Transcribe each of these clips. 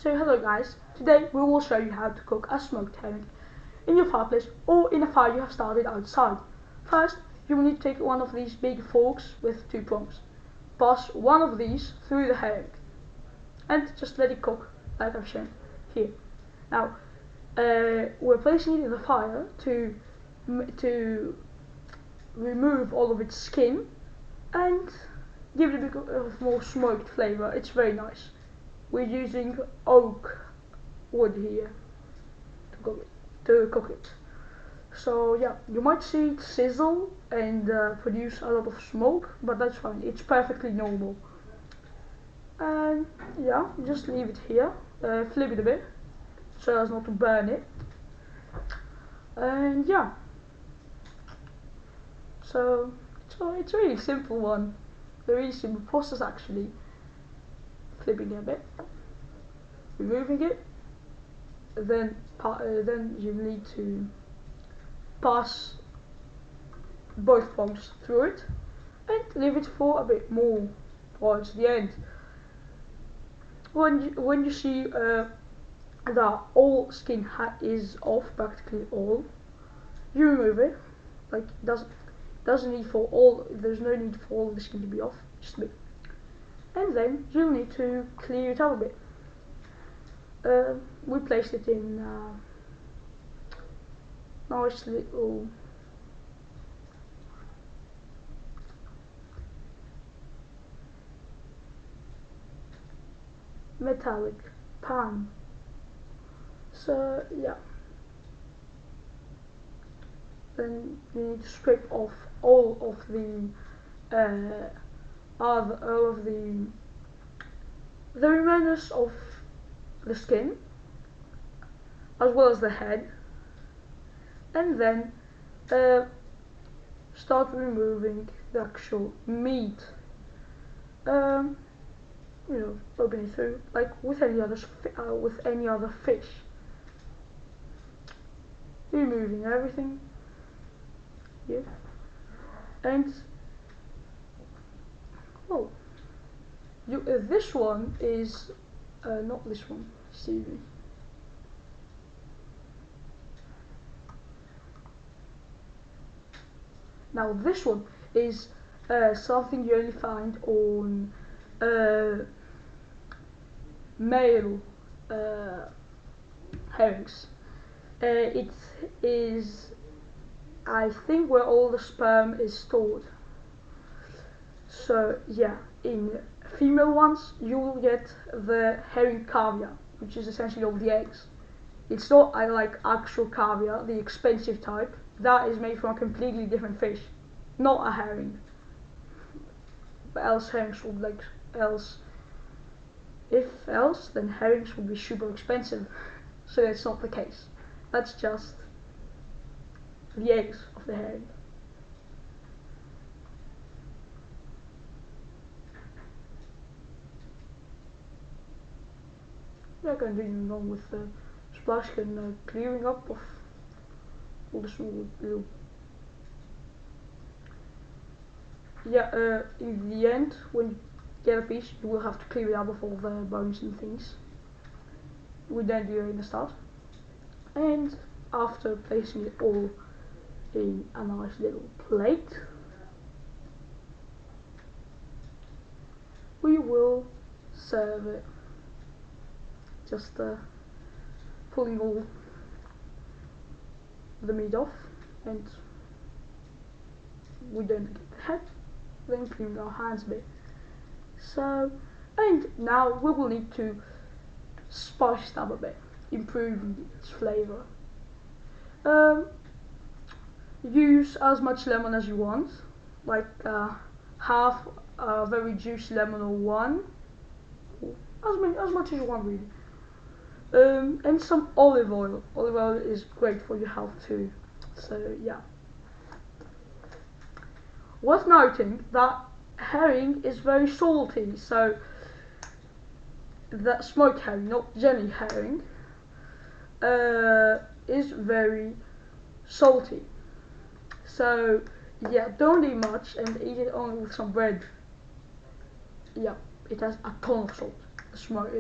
So hello guys, today we will show you how to cook a smoked herring in your fireplace or in a fire you have started outside. First, you will need to take one of these big forks with two prongs. Pass one of these through the herring and just let it cook like I've shown here. Now, we're placing it in the fire to remove all of its skin and give it a bit of more smoked flavour. It's very nice. We're using oak wood here to cook it. So yeah, you might see it sizzle and produce a lot of smoke, but that's fine. It's perfectly normal. And yeah, just leave it here. Flip it a bit so as not to burn it. And yeah, so it's a really simple one. A really simple process actually. Flipping it a bit, removing it, then you need to pass both prongs through it and leave it for a bit more towards the end. When you see that all skin is off, practically all, you remove it. Like doesn't need for all. There's no need for all the skin to be off, just a bit. And then you'll need to clear it up a bit. We placed it in nice little metallic pan. So yeah, then you need to scrape off all of the remainders of the skin, as well as the head, and then start removing the actual meat. Open it through like with any other fish, removing everything here, and well, this one is not this one. See me. Now this one is something you only find on male herrings. It is, I think, where all the sperm is stored. So yeah, in female ones you will get the herring caviar, which is essentially all the eggs. It's not like actual caviar, the expensive type. That is made from a completely different fish, not a herring. But if else, then herrings would be super expensive. So that's not the case. That's just the eggs of the herring. Yeah, I can do nothing wrong with the splash and clearing up of all the small little. Yeah, in the end, when you get a piece, you will have to clear it up of all the bones and things. We don't do it in the start. And after placing it all in a nice little plate, we will serve it. Just pulling all the meat off, and we don't get the head, then cleaning our hands a bit. So, and now we will need to spice it up a bit, improving its flavour. Use as much lemon as you want, like half a very juicy lemon or one, as much as you want really. And some olive oil. Olive oil is great for your health too. So yeah. Worth noting that herring is very salty. So that smoked herring, not jelly herring, is very salty. So yeah, don't eat much and eat it only with some bread. Yeah, it has a ton of salt. The smoke.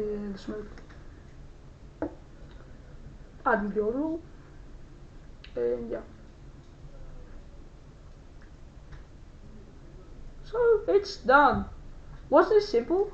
adding the other one, and yeah. So it's done. Wasn't it simple?